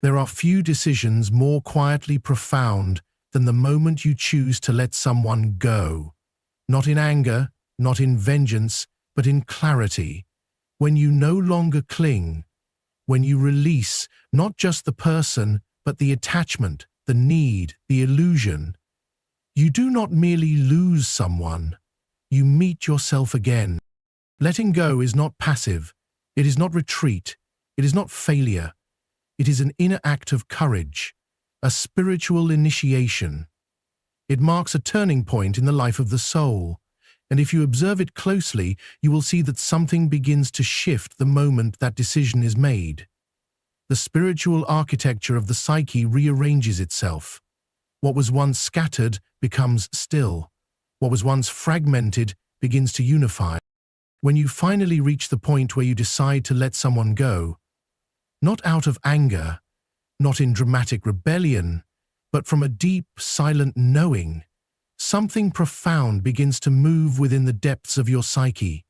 There are few decisions more quietly profound than the moment you choose to let someone go. Not in anger, not in vengeance, but in clarity. When you no longer cling, when you release not just the person, but the attachment, the need, the illusion. You do not merely lose someone, you meet yourself again. Letting go is not passive, it is not retreat, it is not failure. It is an inner act of courage, a spiritual initiation. It marks a turning point in the life of the soul, and if you observe it closely, you will see that something begins to shift the moment that decision is made. The spiritual architecture of the psyche rearranges itself. What was once scattered becomes still. What was once fragmented begins to unify. When you finally reach the point where you decide to let someone go, not out of anger, not in dramatic rebellion, but from a deep, silent knowing, something profound begins to move within the depths of your psyche.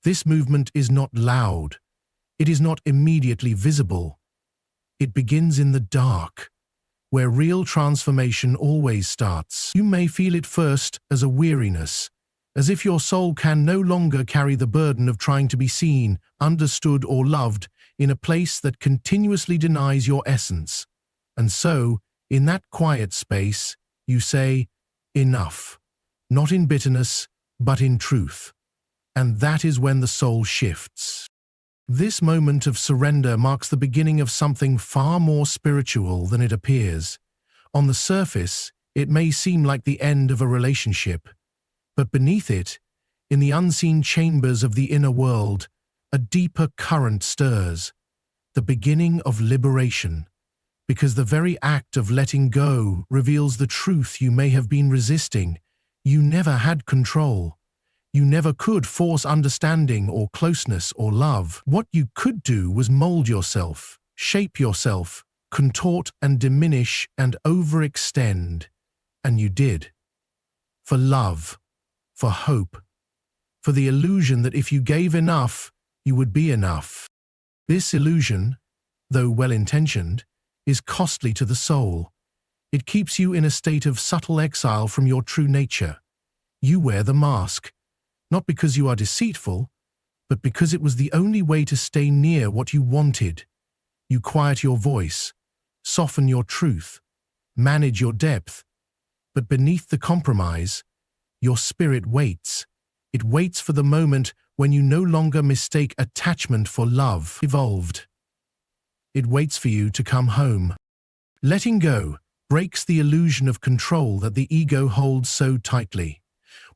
This movement is not loud. It is not immediately visible. It begins in the dark, where real transformation always starts. You may feel it first as a weariness, as if your soul can no longer carry the burden of trying to be seen, understood, or loved in a place that continuously denies your essence. And so, in that quiet space, you say, enough, not in bitterness, but in truth. And that is when the soul shifts. This moment of surrender marks the beginning of something far more spiritual than it appears. On the surface, it may seem like the end of a relationship, but beneath it, in the unseen chambers of the inner world, a deeper current stirs, the beginning of liberation, because the very act of letting go reveals the truth you may have been resisting. You never had control. You never could force understanding or closeness or love. What you could do was mold yourself, shape yourself, contort and diminish and overextend. And you did. For love, for hope, for the illusion that if you gave enough, you would be enough. This illusion, though well-intentioned, is costly to the soul. It keeps you in a state of subtle exile from your true nature. You wear the mask, not because you are deceitful, but because it was the only way to stay near what you wanted. You quiet your voice, soften your truth, manage your depth, but beneath the compromise, your spirit waits. It waits for the moment when you no longer mistake attachment for love. Evolved. It waits for you to come home. Letting go breaks the illusion of control that the ego holds so tightly.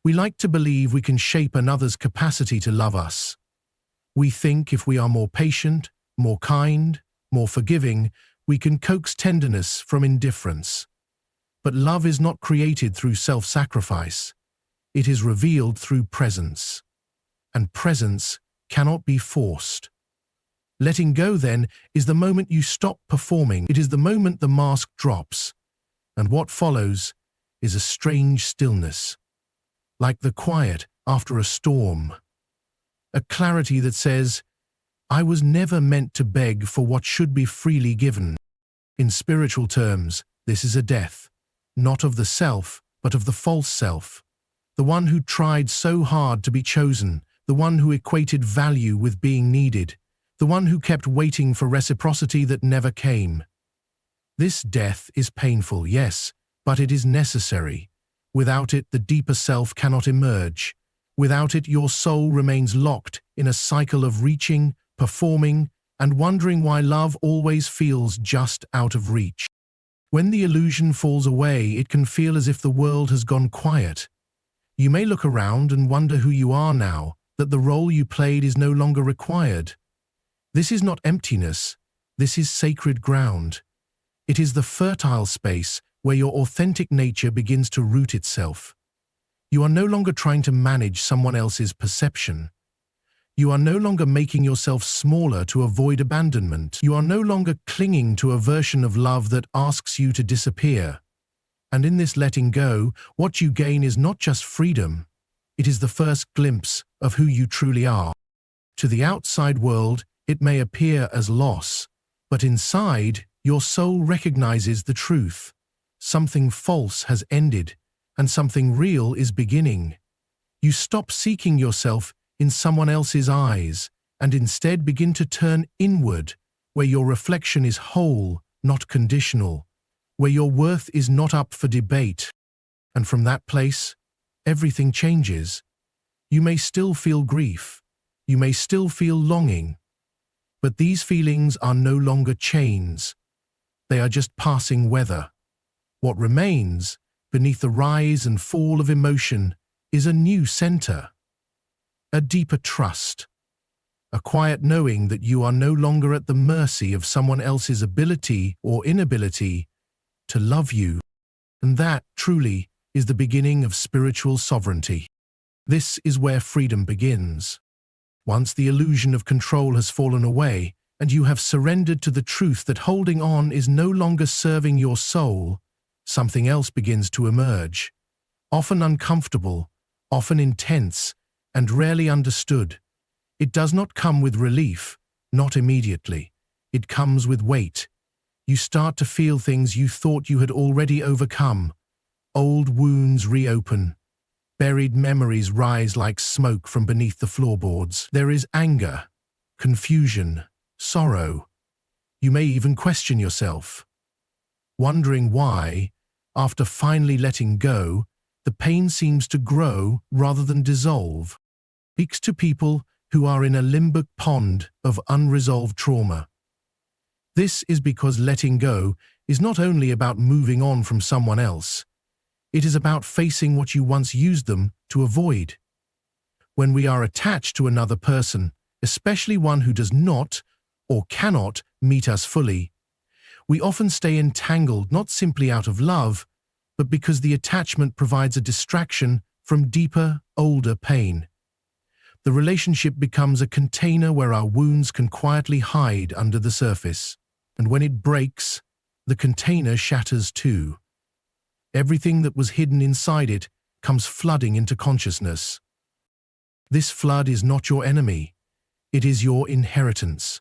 We like to believe we can shape another's capacity to love us. We think if we are more patient, more kind, more forgiving, we can coax tenderness from indifference. But love is not created through self-sacrifice. It is revealed through presence. And presence cannot be forced. Letting go, then, is the moment you stop performing. It is the moment the mask drops. And what follows is a strange stillness, like the quiet after a storm. A clarity that says, I was never meant to beg for what should be freely given. In spiritual terms, this is a death, not of the self, but of the false self. The one who tried so hard to be chosen, the one who equated value with being needed, the one who kept waiting for reciprocity that never came. This death is painful, yes, but it is necessary. Without it, the deeper self cannot emerge. Without it, your soul remains locked in a cycle of reaching, performing, and wondering why love always feels just out of reach. When the illusion falls away, it can feel as if the world has gone quiet. You may look around and wonder who you are now, that the role you played is no longer required. This is not emptiness, this is sacred ground. It is the fertile space where your authentic nature begins to root itself. You are no longer trying to manage someone else's perception. You are no longer making yourself smaller to avoid abandonment. You are no longer clinging to a version of love that asks you to disappear. And in this letting go, what you gain is not just freedom, it is the first glimpse of who you truly are. To the outside world, it may appear as loss, but inside, Your soul recognizes the truth. Something false has ended, and something real is beginning. You stop seeking yourself in someone else's eyes, and instead begin to turn inward, where your reflection is whole, not conditional, where your worth is not up for debate. And from that place, everything changes. You may still feel grief. You may still feel longing. But these feelings are no longer chains. They are just passing weather. What remains, beneath the rise and fall of emotion, is a new center. A deeper trust. A quiet knowing that you are no longer at the mercy of someone else's ability or inability to love you. And that, truly, is the beginning of spiritual sovereignty. This is where freedom begins. Once the illusion of control has fallen away, and you have surrendered to the truth that holding on is no longer serving your soul, something else begins to emerge. Often uncomfortable, often intense, and rarely understood. It does not come with relief, not immediately. It comes with weight. You start to feel things you thought you had already overcome. Old wounds reopen. Buried memories rise like smoke from beneath the floorboards. There is anger, confusion, sorrow. You may even question yourself, wondering why, after finally letting go, the pain seems to grow rather than dissolve. Speaks to people who are in a limbic pond of unresolved trauma. This is because letting go is not only about moving on from someone else. It is about facing what you once used them to avoid. When we are attached to another person, especially one who does not or cannot meet us fully, we often stay entangled not simply out of love, but because the attachment provides a distraction from deeper, older pain. The relationship becomes a container where our wounds can quietly hide under the surface. And when it breaks, the container shatters too. Everything that was hidden inside it comes flooding into consciousness. This flood is not your enemy. It is your inheritance.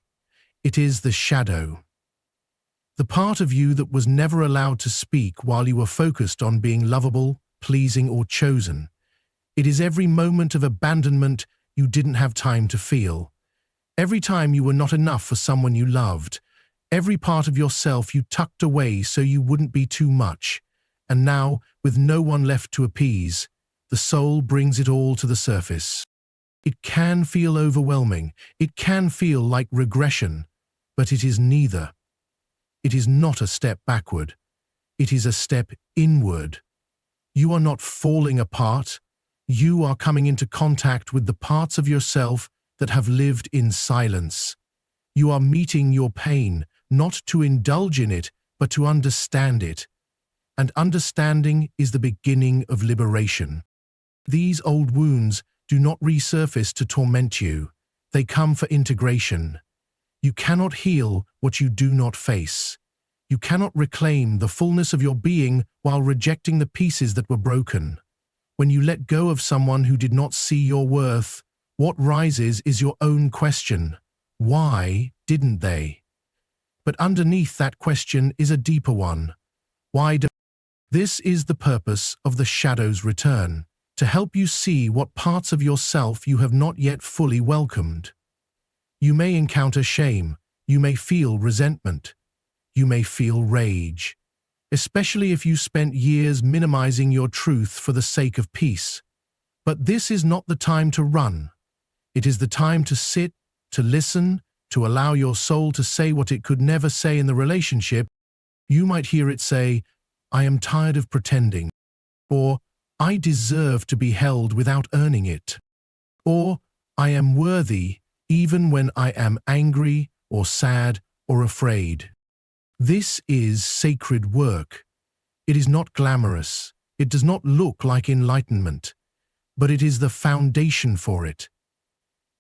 It is the shadow. The part of you that was never allowed to speak while you were focused on being lovable, pleasing, or chosen. It is every moment of abandonment you didn't have time to feel. Every time you were not enough for someone you loved. Every part of yourself you tucked away so you wouldn't be too much. And now, with no one left to appease, the soul brings it all to the surface. It can feel overwhelming. It can feel like regression, but it is neither. It is not a step backward. It is a step inward. You are not falling apart. You are coming into contact with the parts of yourself that have lived in silence. You are meeting your pain, not to indulge in it, but to understand it. And understanding is the beginning of liberation. These old wounds do not resurface to torment you. They come for integration. You cannot heal what you do not face. You cannot reclaim the fullness of your being while rejecting the pieces that were broken. When you let go of someone who did not see your worth, what rises is your own question. Why didn't they? But underneath that question is a deeper one. Why do... This is the purpose of the shadow's return, to help you see what parts of yourself you have not yet fully welcomed. You may encounter shame. You may feel resentment. You may feel rage, especially if you spent years minimizing your truth for the sake of peace. But this is not the time to run. It is the time to sit, to listen, to allow your soul to say what it could never say in the relationship. You might hear it say, "I am tired of pretending," or "I deserve to be held without earning it," or "I am worthy even when I am angry or sad or afraid." This is sacred work. It is not glamorous. It does not look like enlightenment, but it is the foundation for it.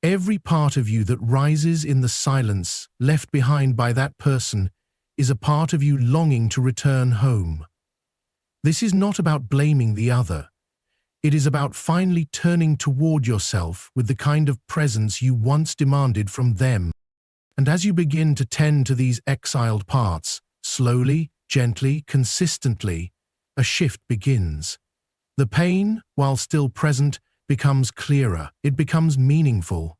Every part of you that rises in the silence left behind by that person is a part of you longing to return home. This is not about blaming the other. It is about finally turning toward yourself with the kind of presence you once demanded from them. And as you begin to tend to these exiled parts, Slowly, gently, consistently, a shift begins. The pain, while still present, becomes clearer. It becomes meaningful.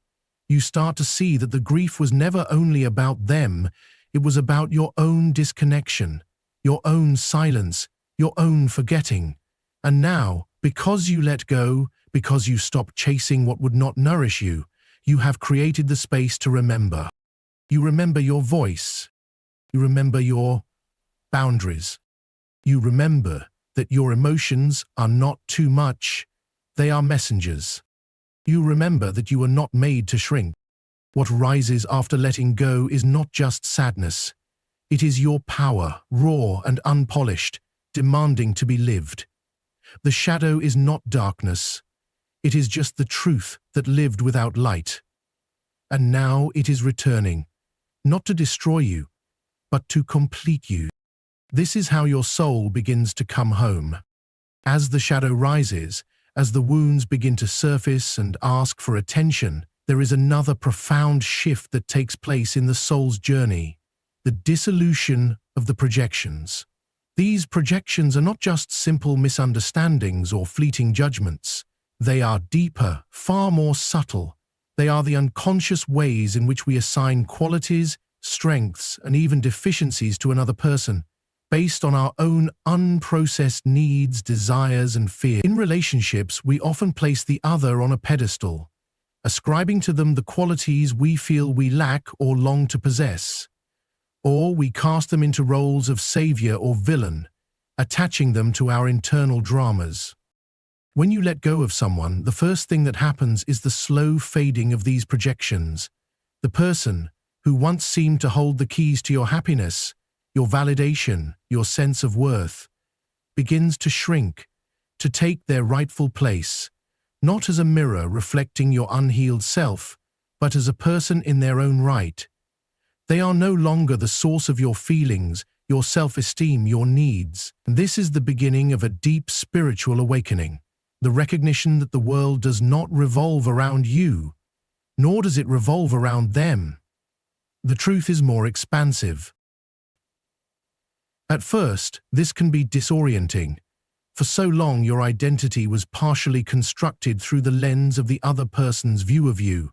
You start to see that the grief was never only about them, it was about your own disconnection, your own silence, your own forgetting. And now, because you let go, because you stopped chasing what would not nourish you, you have created the space to remember. You remember your voice. You remember your boundaries. You remember that your emotions are not too much, they are messengers. You remember that you are not made to shrink. What rises after letting go is not just sadness. It is your power, raw and unpolished, demanding to be lived. The shadow is not darkness. It is just the truth that lived without light. And now it is returning, not to destroy you, but to complete you. This is how your soul begins to come home. As the shadow rises, as the wounds begin to surface and ask for attention, there is another profound shift that takes place in the soul's journey, the dissolution of the projections. These projections are not just simple misunderstandings or fleeting judgments. They are deeper, far more subtle. They are the unconscious ways in which we assign qualities, strengths, and even deficiencies to another person, based on our own unprocessed needs, desires, and fears. In relationships, we often place the other on a pedestal, ascribing to them the qualities we feel we lack or long to possess. Or we cast them into roles of savior or villain, attaching them to our internal dramas. When you let go of someone, the first thing that happens is the slow fading of these projections. The person who once seemed to hold the keys to your happiness, your validation, your sense of worth, begins to shrink, to take their rightful place, not as a mirror reflecting your unhealed self, but as a person in their own right. They are no longer the source of your feelings, your self-esteem, your needs. And this is the beginning of a deep spiritual awakening, the recognition that the world does not revolve around you, nor does it revolve around them. The truth is more expansive. At first, this can be disorienting. For so long, your identity was partially constructed through the lens of the other person's view of you.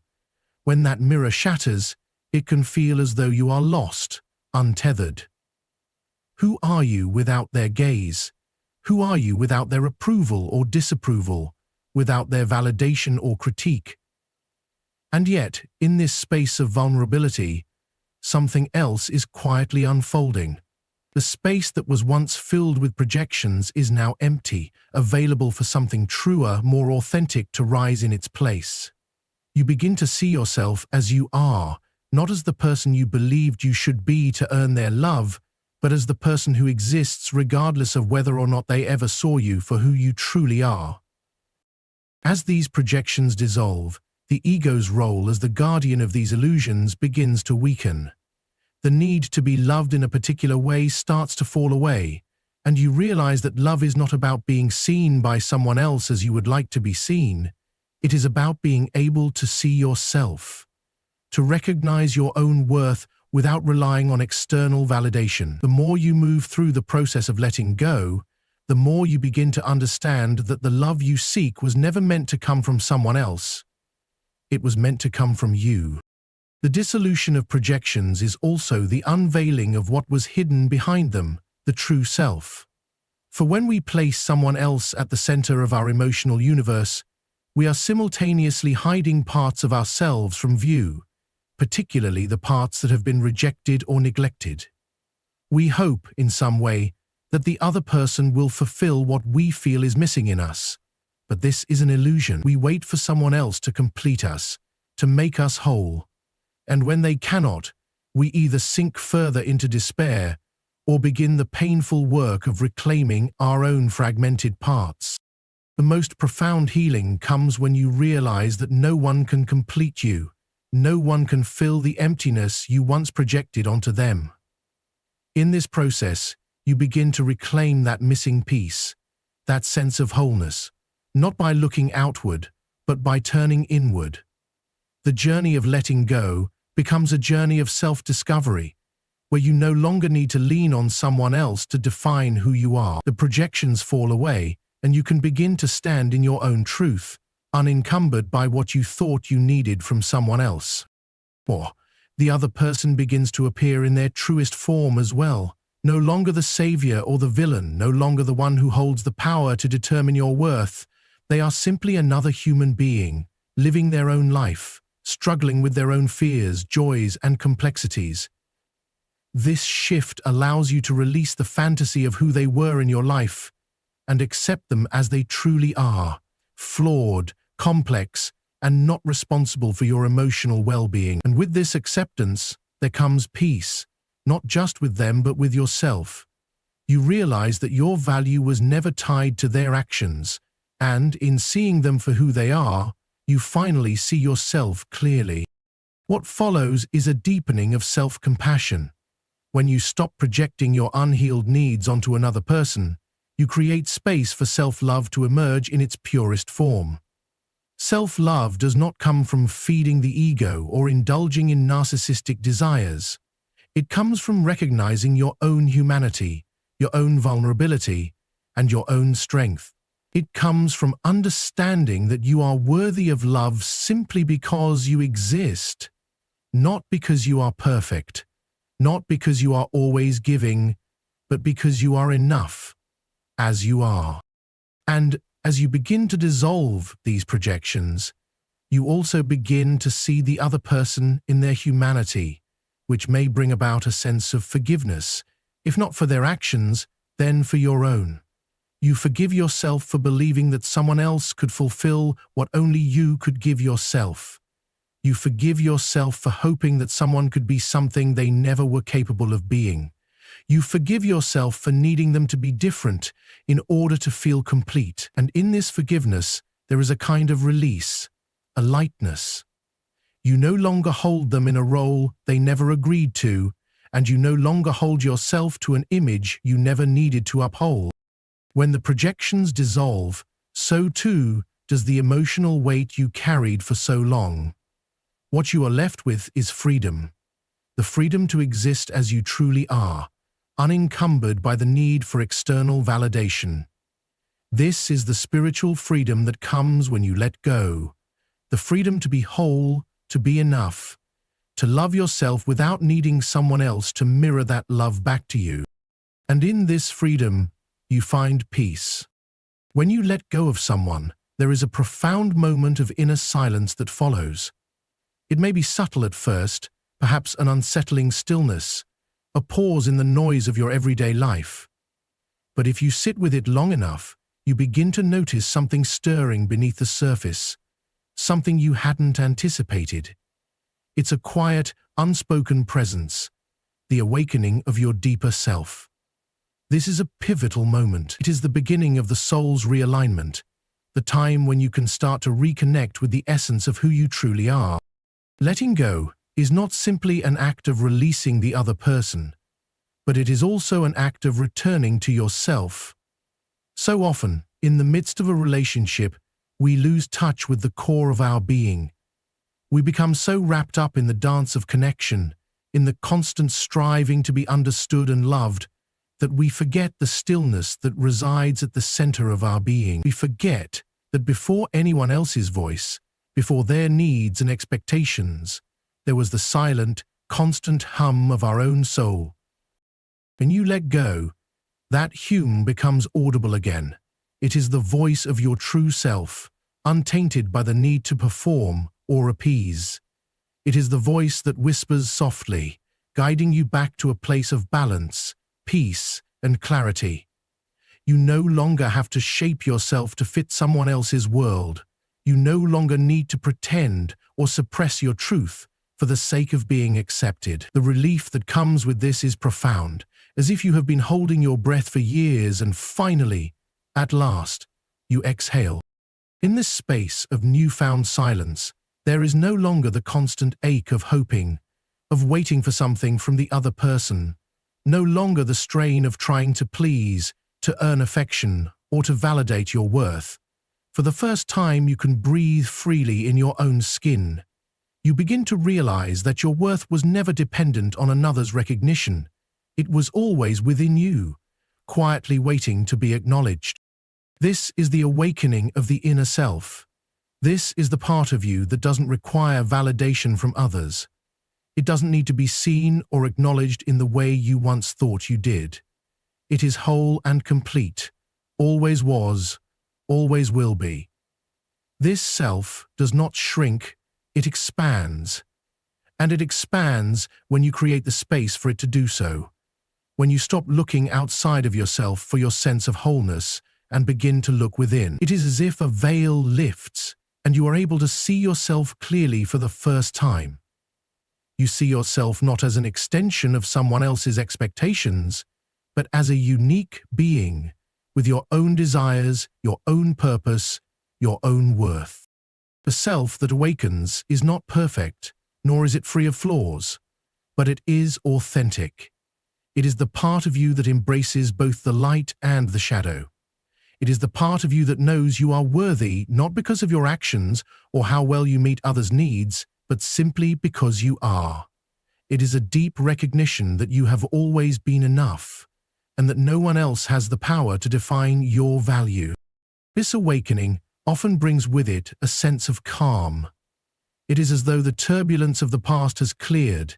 When that mirror shatters, it can feel as though you are lost, untethered. Who are you without their gaze? Who are you without their approval or disapproval, without their validation or critique? And yet, in this space of vulnerability, something else is quietly unfolding. The space that was once filled with projections is now empty, available for something truer, more authentic to rise in its place. You begin to see yourself as you are, not as the person you believed you should be to earn their love, but as the person who exists regardless of whether or not they ever saw you for who you truly are. As these projections dissolve, the ego's role as the guardian of these illusions begins to weaken. The need to be loved in a particular way starts to fall away, and you realize that love is not about being seen by someone else as you would like to be seen. It is about being able to see yourself, to recognize your own worth without relying on external validation. The more you move through the process of letting go, the more you begin to understand that the love you seek was never meant to come from someone else. It was meant to come from you. The dissolution of projections is also the unveiling of what was hidden behind them, the true self. For when we place someone else at the center of our emotional universe, we are simultaneously hiding parts of ourselves from view, particularly the parts that have been rejected or neglected. We hope, in some way, that the other person will fulfill what we feel is missing in us. But this is an illusion. We wait for someone else to complete us, to make us whole. And when they cannot, we either sink further into despair or begin the painful work of reclaiming our own fragmented parts. The most profound healing comes when you realize that no one can complete you. No one can fill the emptiness you once projected onto them. In this process, you begin to reclaim that missing piece, that sense of wholeness, not by looking outward, but by turning inward. The journey of letting go becomes a journey of self-discovery, where you no longer need to lean on someone else to define who you are. The projections fall away, and you can begin to stand in your own truth, unencumbered by what you thought you needed from someone else. Or the other person begins to appear in their truest form as well, no longer the savior or the villain, no longer the one who holds the power to determine your worth. They are simply another human being, living their own life, struggling with their own fears, joys, and complexities. This shift allows you to release the fantasy of who they were in your life and accept them as they truly are, flawed, complex, and not responsible for your emotional well-being. And with this acceptance, there comes peace, not just with them but with yourself. You realize that your value was never tied to their actions, and in seeing them for who they are, you finally see yourself clearly. What follows is a deepening of self-compassion. When you stop projecting your unhealed needs onto another person, you create space for self-love to emerge in its purest form. Self-love does not come from feeding the ego or indulging in narcissistic desires. It comes from recognizing your own humanity, your own vulnerability, and your own strength. It comes from understanding that you are worthy of love simply because you exist, not because you are perfect. Not because you are always giving, but because you are enough, as you are. And as you begin to dissolve these projections, you also begin to see the other person in their humanity, which may bring about a sense of forgiveness, if not for their actions, then for your own. You forgive yourself for believing that someone else could fulfill what only you could give yourself. You forgive yourself for hoping that someone could be something they never were capable of being. You forgive yourself for needing them to be different in order to feel complete. And in this forgiveness, there is a kind of release, a lightness. You no longer hold them in a role they never agreed to, and you no longer hold yourself to an image you never needed to uphold. When the projections dissolve, so too does the emotional weight you carried for so long. What you are left with is freedom, the freedom to exist as you truly are, unencumbered by the need for external validation. This is the spiritual freedom that comes when you let go, the freedom to be whole, to be enough, to love yourself without needing someone else to mirror that love back to you. And in this freedom, you find peace. When you let go of someone, there is a profound moment of inner silence that follows. It may be subtle at first, perhaps an unsettling stillness, a pause in the noise of your everyday life. But if you sit with it long enough, you begin to notice something stirring beneath the surface, something you hadn't anticipated. It's a quiet, unspoken presence, the awakening of your deeper self. This is a pivotal moment. It is the beginning of the soul's realignment, the time when you can start to reconnect with the essence of who you truly are. Letting go is not simply an act of releasing the other person, but it is also an act of returning to yourself. So often, in the midst of a relationship, we lose touch with the core of our being. We become so wrapped up in the dance of connection, in the constant striving to be understood and loved, that we forget the stillness that resides at the center of our being. We forget that before anyone else's voice, before their needs and expectations, there was the silent, constant hum of our own soul. When you let go, that hum becomes audible again. It is the voice of your true self, untainted by the need to perform or appease. It is the voice that whispers softly, guiding you back to a place of balance, peace, and clarity. You no longer have to shape yourself to fit someone else's world. You no longer need to pretend or suppress your truth for the sake of being accepted. The relief that comes with this is profound, as if you have been holding your breath for years and finally, at last, you exhale. In this space of newfound silence, there is no longer the constant ache of hoping, of waiting for something from the other person, no longer the strain of trying to please, to earn affection, or to validate your worth. For the first time, you can breathe freely in your own skin. You begin to realize that your worth was never dependent on another's recognition. It was always within you, quietly waiting to be acknowledged. This is the awakening of the inner self. This is the part of you that doesn't require validation from others. It doesn't need to be seen or acknowledged in the way you once thought you did. It is whole and complete, always was, always will be. This self does not shrink, it expands. And it expands when you create the space for it to do so. When you stop looking outside of yourself for your sense of wholeness and begin to look within. It is as if a veil lifts and you are able to see yourself clearly for the first time. You see yourself not as an extension of someone else's expectations, but as a unique being with your own desires, your own purpose, your own worth. The self that awakens is not perfect, nor is it free of flaws, but it is authentic. It is the part of you that embraces both the light and the shadow. It is the part of you that knows you are worthy not because of your actions or how well you meet others' needs, but simply because you are. It is a deep recognition that you have always been enough, and that no one else has the power to define your value. This awakening often brings with it a sense of calm. It is as though the turbulence of the past has cleared,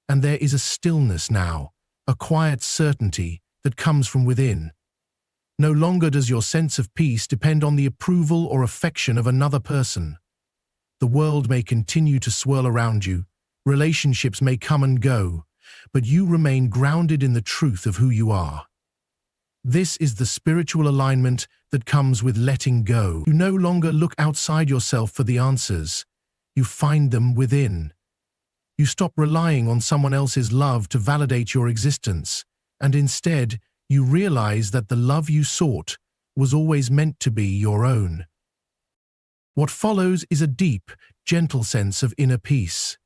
and there is a stillness now, a quiet certainty that comes from within. No longer does your sense of peace depend on the approval or affection of another person. The world may continue to swirl around you, relationships may come and go, but you remain grounded in the truth of who you are. This is the spiritual alignment that comes with letting go. You no longer look outside yourself for the answers. You find them within. You stop relying on someone else's love to validate your existence, and instead, you realize that the love you sought was always meant to be your own. What follows is a deep, gentle sense of inner peace.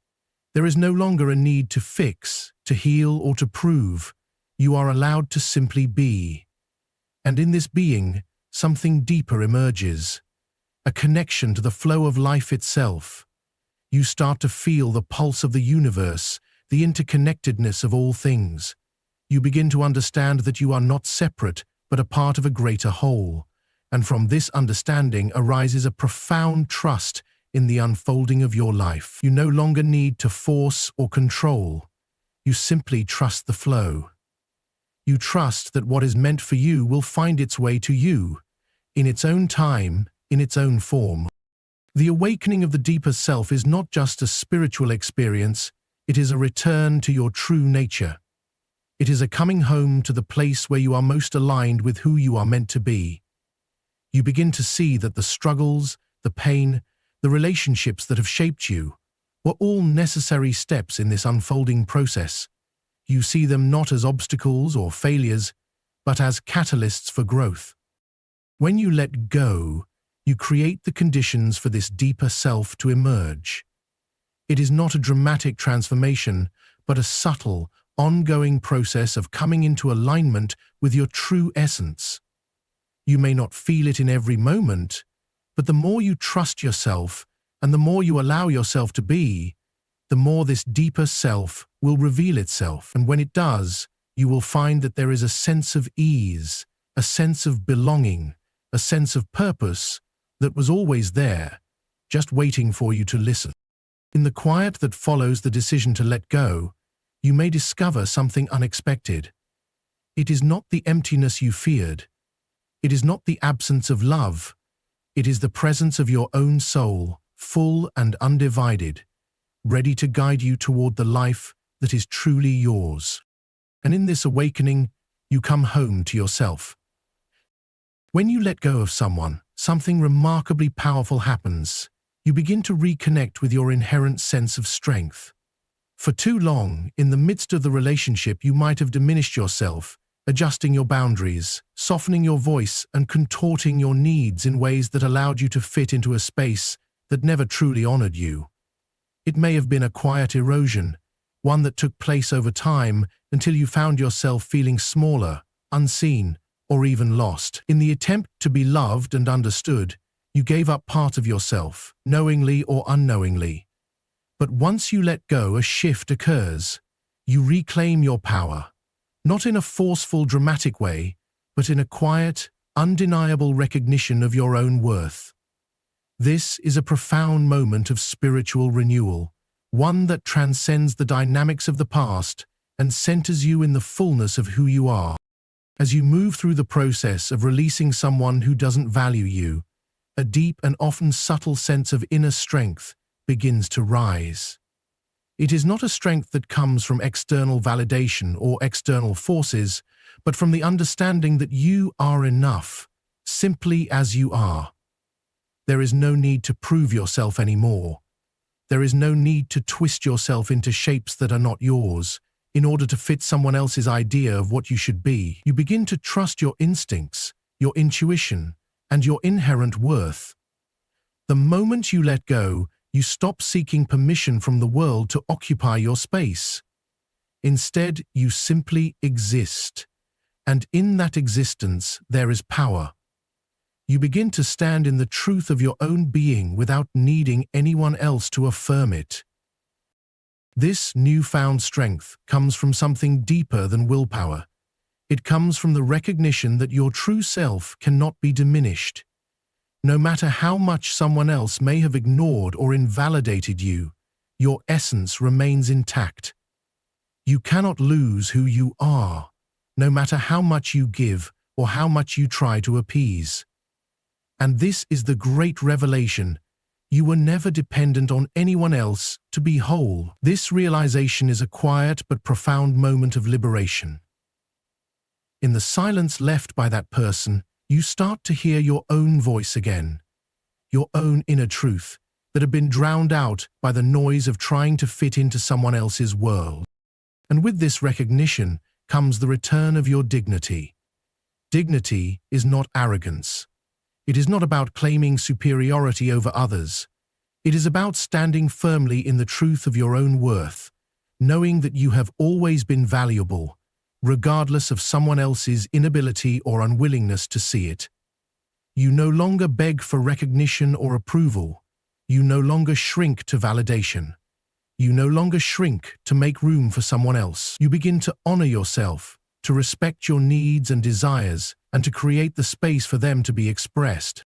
There is no longer a need to fix, to heal, or to prove. You are allowed to simply be. And in this being, something deeper emerges, a connection to the flow of life itself. You start to feel the pulse of the universe, the interconnectedness of all things. You begin to understand that you are not separate, but a part of a greater whole. And from this understanding arises a profound trust in the unfolding of your life. You no longer need to force or control. You simply trust the flow. You trust that what is meant for you will find its way to you, in its own time, in its own form. The awakening of the deeper self is not just a spiritual experience, it is a return to your true nature. It is a coming home to the place where you are most aligned with who you are meant to be. You begin to see that the struggles, the pain, the relationships that have shaped you were all necessary steps in this unfolding process. You see them not as obstacles or failures, but as catalysts for growth. When you let go, you create the conditions for this deeper self to emerge. It is not a dramatic transformation, but a subtle, ongoing process of coming into alignment with your true essence. You may not feel it in every moment, but the more you trust yourself and the more you allow yourself to be, the more this deeper self will reveal itself. And when it does, you will find that there is a sense of ease, a sense of belonging, a sense of purpose that was always there, just waiting for you to listen. In the quiet that follows the decision to let go, you may discover something unexpected. It is not the emptiness you feared. It is not the absence of love. It is the presence of your own soul, full and undivided, ready to guide you toward the life that is truly yours. And in this awakening, you come home to yourself. When you let go of someone, something remarkably powerful happens. You begin to reconnect with your inherent sense of strength. For too long, in the midst of the relationship, you might have diminished yourself, adjusting your boundaries, softening your voice, and contorting your needs in ways that allowed you to fit into a space that never truly honored you. It may have been a quiet erosion, one that took place over time until you found yourself feeling smaller, unseen, or even lost. In the attempt to be loved and understood, you gave up part of yourself, knowingly or unknowingly. But once you let go, a shift occurs. You reclaim your power, not in a forceful, dramatic way, but in a quiet, undeniable recognition of your own worth. This is a profound moment of spiritual renewal, one that transcends the dynamics of the past and centers you in the fullness of who you are. As you move through the process of releasing someone who doesn't value you, a deep and often subtle sense of inner strength begins to rise. It is not a strength that comes from external validation or external forces, but from the understanding that you are enough, simply as you are. There is no need to prove yourself anymore. There is no need to twist yourself into shapes that are not yours in order to fit someone else's idea of what you should be. You begin to trust your instincts, your intuition, and your inherent worth. The moment you let go, you stop seeking permission from the world to occupy your space. Instead, you simply exist, and in that existence there is power. You begin to stand in the truth of your own being without needing anyone else to affirm it. This newfound strength comes from something deeper than willpower. It comes from the recognition that your true self cannot be diminished. No matter how much someone else may have ignored or invalidated you, your essence remains intact. You cannot lose who you are, no matter how much you give or how much you try to appease. And this is the great revelation. You were never dependent on anyone else to be whole. This realization is a quiet but profound moment of liberation. In the silence left by that person, you start to hear your own voice again, your own inner truth that had been drowned out by the noise of trying to fit into someone else's world. And with this recognition comes the return of your dignity. Dignity is not arrogance. It is not about claiming superiority over others. It is about standing firmly in the truth of your own worth, knowing that you have always been valuable, regardless of someone else's inability or unwillingness to see it. You no longer beg for recognition or approval. You no longer shrink to validation. You no longer shrink to make room for someone else. You begin to honor yourself, to respect your needs and desires, and to create the space for them to be expressed.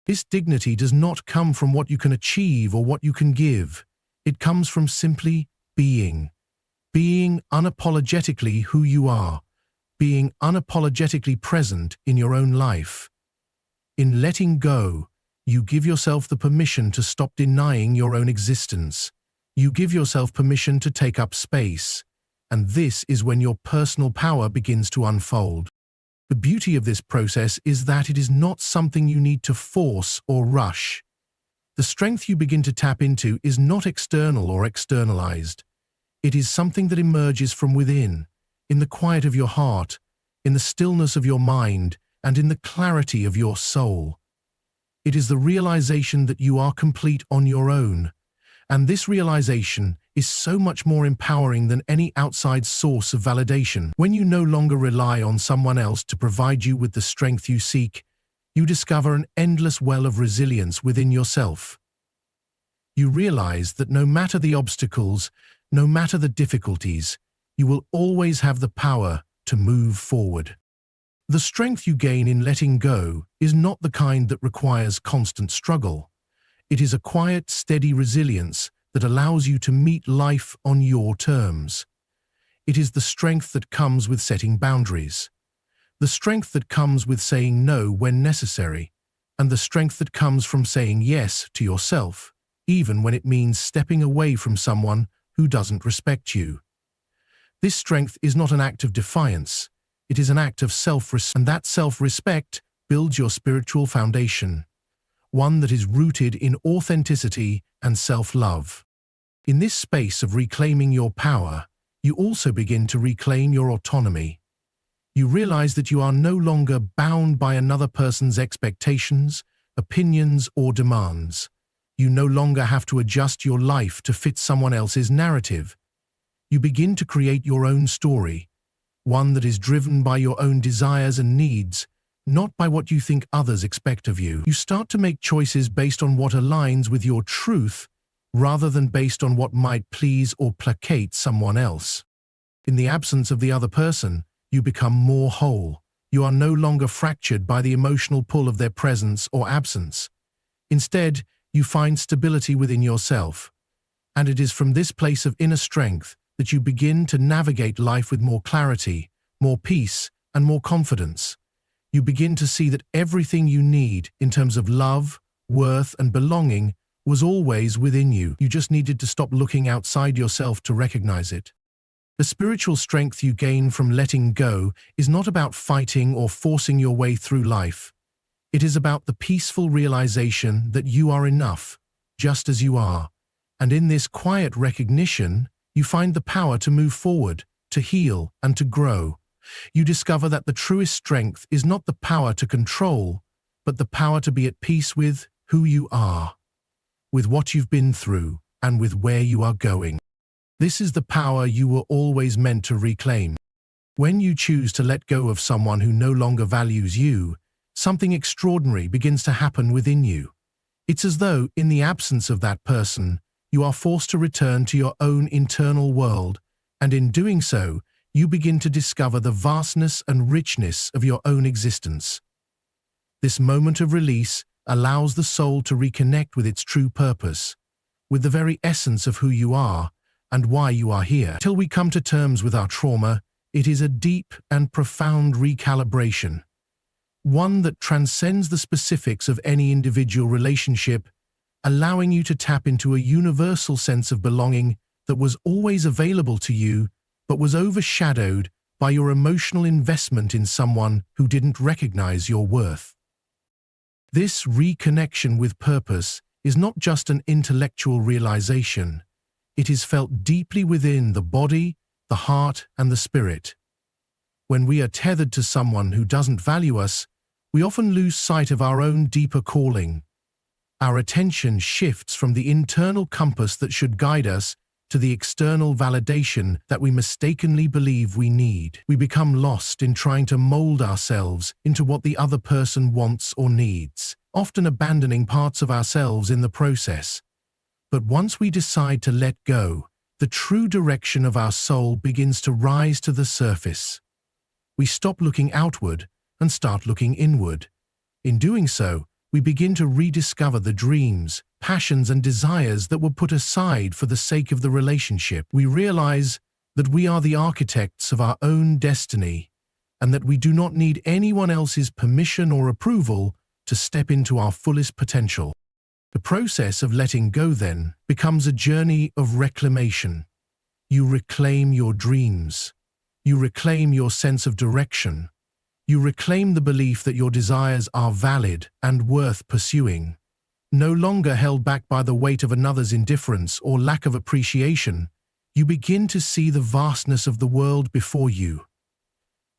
This dignity does not come from what you can achieve or what you can give. It comes from simply being unapologetically who you are, being unapologetically present in your own life. In letting go, you give yourself the permission to stop denying your own existence. You give yourself permission to take up space, and this is when your personal power begins to unfold. The beauty of this process is that it is not something you need to force or rush. The strength you begin to tap into is not external or externalized. It is something that emerges from within, in the quiet of your heart, in the stillness of your mind, and in the clarity of your soul. It is the realization that you are complete on your own, and this realization is so much more empowering than any outside source of validation. When you no longer rely on someone else to provide you with the strength you seek, you discover an endless well of resilience within yourself. You realize that no matter the obstacles, no matter the difficulties, you will always have the power to move forward. The strength you gain in letting go is not the kind that requires constant struggle. It is a quiet, steady resilience that allows you to meet life on your terms. It is the strength that comes with setting boundaries, the strength that comes with saying no when necessary, and the strength that comes from saying yes to yourself, even when it means stepping away from someone who doesn't respect you. This strength is not an act of defiance, it is an act of self-respect, and that self-respect builds your spiritual foundation, one that is rooted in authenticity and self-love. In this space of reclaiming your power, you also begin to reclaim your autonomy. You realize that you are no longer bound by another person's expectations, opinions, or demands. You no longer have to adjust your life to fit someone else's narrative. You begin to create your own story, one that is driven by your own desires and needs, not by what you think others expect of you. You start to make choices based on what aligns with your truth, rather than based on what might please or placate someone else. In the absence of the other person, you become more whole. You are no longer fractured by the emotional pull of their presence or absence. Instead, you find stability within yourself. And it is from this place of inner strength that you begin to navigate life with more clarity, more peace, and more confidence. You begin to see that everything you need in terms of love, worth, and belonging was always within you. You just needed to stop looking outside yourself to recognize it. The spiritual strength you gain from letting go is not about fighting or forcing your way through life. It is about the peaceful realization that you are enough, just as you are. And in this quiet recognition, you find the power to move forward, to heal, and to grow. You discover that the truest strength is not the power to control, but the power to be at peace with who you are, with what you've been through, and with where you are going. This is the power you were always meant to reclaim. When you choose to let go of someone who no longer values you, something extraordinary begins to happen within you. It's as though, in the absence of that person, you are forced to return to your own internal world, and in doing so, you begin to discover the vastness and richness of your own existence. This moment of release allows the soul to reconnect with its true purpose, with the very essence of who you are and why you are here. Till we come to terms with our trauma, it is a deep and profound recalibration, one that transcends the specifics of any individual relationship, allowing you to tap into a universal sense of belonging that was always available to you, but was overshadowed by your emotional investment in someone who didn't recognize your worth. This reconnection with purpose is not just an intellectual realization. It is felt deeply within the body, the heart, and the spirit. When we are tethered to someone who doesn't value us, we often lose sight of our own deeper calling. Our attention shifts from the internal compass that should guide us to the external validation that we mistakenly believe we need. We become lost in trying to mold ourselves into what the other person wants or needs, often abandoning parts of ourselves in the process. But once we decide to let go, the true direction of our soul begins to rise to the surface. We stop looking outward and start looking inward. In doing so, we begin to rediscover the dreams, passions, and desires that were put aside for the sake of the relationship. We realize that we are the architects of our own destiny, and that we do not need anyone else's permission or approval to step into our fullest potential. The process of letting go, then, becomes a journey of reclamation. You reclaim your dreams. You reclaim your sense of direction. You reclaim the belief that your desires are valid and worth pursuing. No longer held back by the weight of another's indifference or lack of appreciation, you begin to see the vastness of the world before you.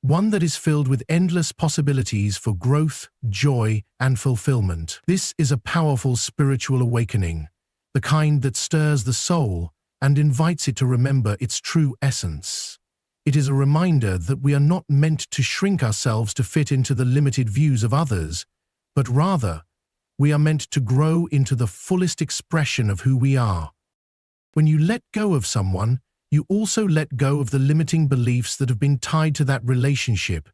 One that is filled with endless possibilities for growth, joy, and fulfillment. This is a powerful spiritual awakening, the kind that stirs the soul and invites it to remember its true essence. It is a reminder that we are not meant to shrink ourselves to fit into the limited views of others, but rather, we are meant to grow into the fullest expression of who we are. When you let go of someone, you also let go of the limiting beliefs that have been tied to that relationship.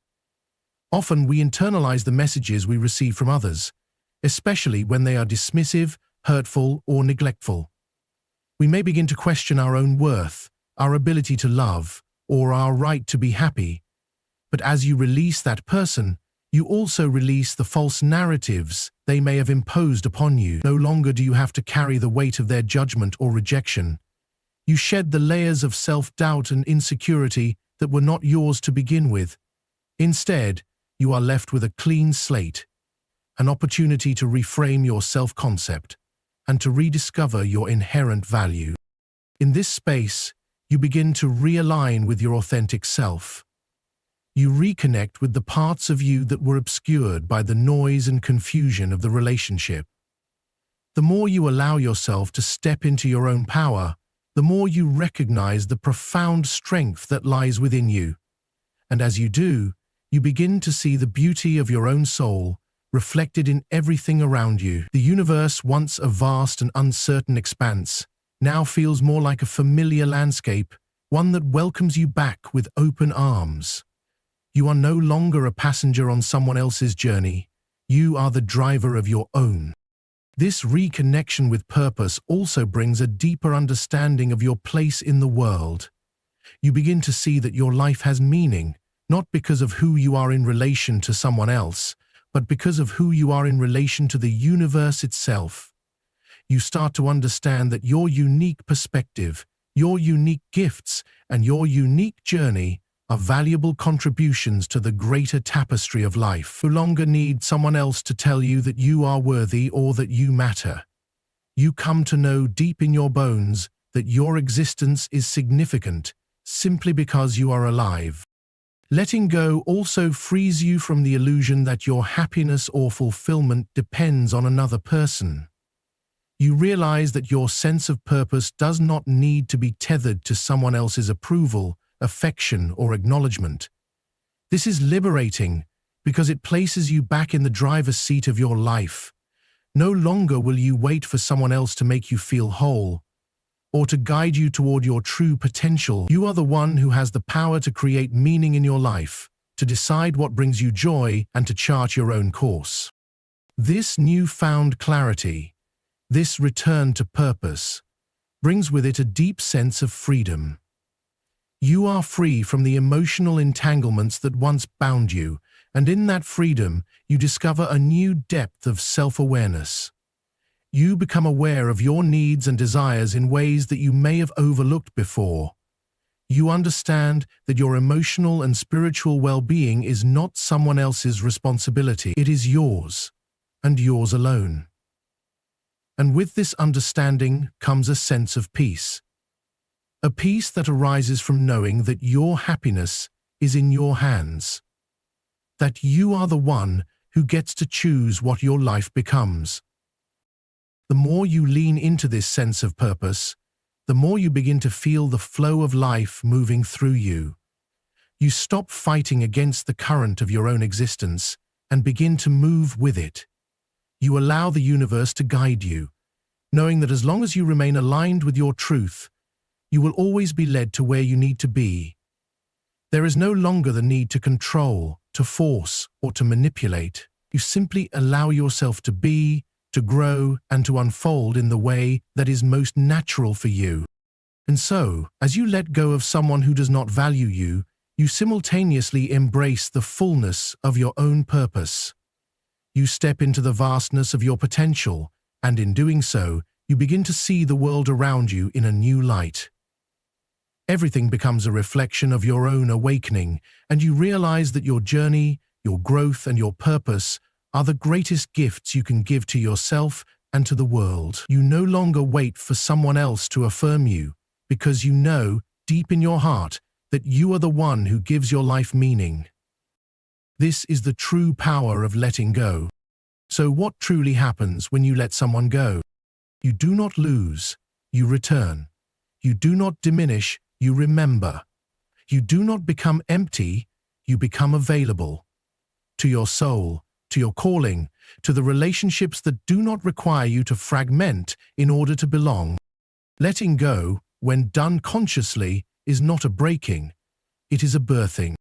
Often we internalize the messages we receive from others, especially when they are dismissive, hurtful, or neglectful. We may begin to question our own worth, our ability to love, or our right to be happy. But as you release that person, you also release the false narratives they may have imposed upon you. No longer do you have to carry the weight of their judgment or rejection. You shed the layers of self-doubt and insecurity that were not yours to begin with. Instead, you are left with a clean slate, an opportunity to reframe your self-concept and to rediscover your inherent value. In this space, you begin to realign with your authentic self. You reconnect with the parts of you that were obscured by the noise and confusion of the relationship. The more you allow yourself to step into your own power, the more you recognize the profound strength that lies within you. And as you do, you begin to see the beauty of your own soul reflected in everything around you. The universe, once a vast and uncertain expanse, now feels more like a familiar landscape, one that welcomes you back with open arms. You are no longer a passenger on someone else's journey. You are the driver of your own. This reconnection with purpose also brings a deeper understanding of your place in the world. You begin to see that your life has meaning, not because of who you are in relation to someone else, but because of who you are in relation to the universe itself. You start to understand that your unique perspective, your unique gifts, and your unique journey are valuable contributions to the greater tapestry of life. You no longer need someone else to tell you that you are worthy or that you matter. You come to know deep in your bones that your existence is significant simply because you are alive. Letting go also frees you from the illusion that your happiness or fulfillment depends on another person. You realize that your sense of purpose does not need to be tethered to someone else's approval, affection, or acknowledgement. This is liberating because it places you back in the driver's seat of your life. No longer will you wait for someone else to make you feel whole or to guide you toward your true potential. You are the one who has the power to create meaning in your life, to decide what brings you joy, and to chart your own course. This newfound clarity, this return to purpose, brings with it a deep sense of freedom. You are free from the emotional entanglements that once bound you, and in that freedom, you discover a new depth of self-awareness. You become aware of your needs and desires in ways that you may have overlooked before. You understand that your emotional and spiritual well-being is not someone else's responsibility. It is yours, and yours alone. And with this understanding comes a sense of peace. A peace that arises from knowing that your happiness is in your hands. That you are the one who gets to choose what your life becomes. The more you lean into this sense of purpose, the more you begin to feel the flow of life moving through you. You stop fighting against the current of your own existence and begin to move with it. You allow the universe to guide you, knowing that as long as you remain aligned with your truth, you will always be led to where you need to be. There is no longer the need to control, to force, or to manipulate. You simply allow yourself to be, to grow, and to unfold in the way that is most natural for you. And so, as you let go of someone who does not value you, you simultaneously embrace the fullness of your own purpose. You step into the vastness of your potential, and in doing so, you begin to see the world around you in a new light. Everything becomes a reflection of your own awakening, and you realize that your journey, your growth, and your purpose are the greatest gifts you can give to yourself and to the world. You no longer wait for someone else to affirm you, because you know, deep in your heart, that you are the one who gives your life meaning. This is the true power of letting go. So what truly happens when you let someone go? You do not lose, you return. You do not diminish, you remember. You do not become empty, you become available. To your soul, to your calling, to the relationships that do not require you to fragment in order to belong. Letting go, when done consciously, is not a breaking, it is a birthing.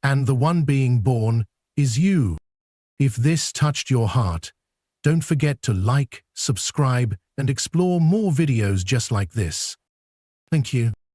And the one being born is you. If this touched your heart, don't forget to like, subscribe, and explore more videos just like this. Thank you.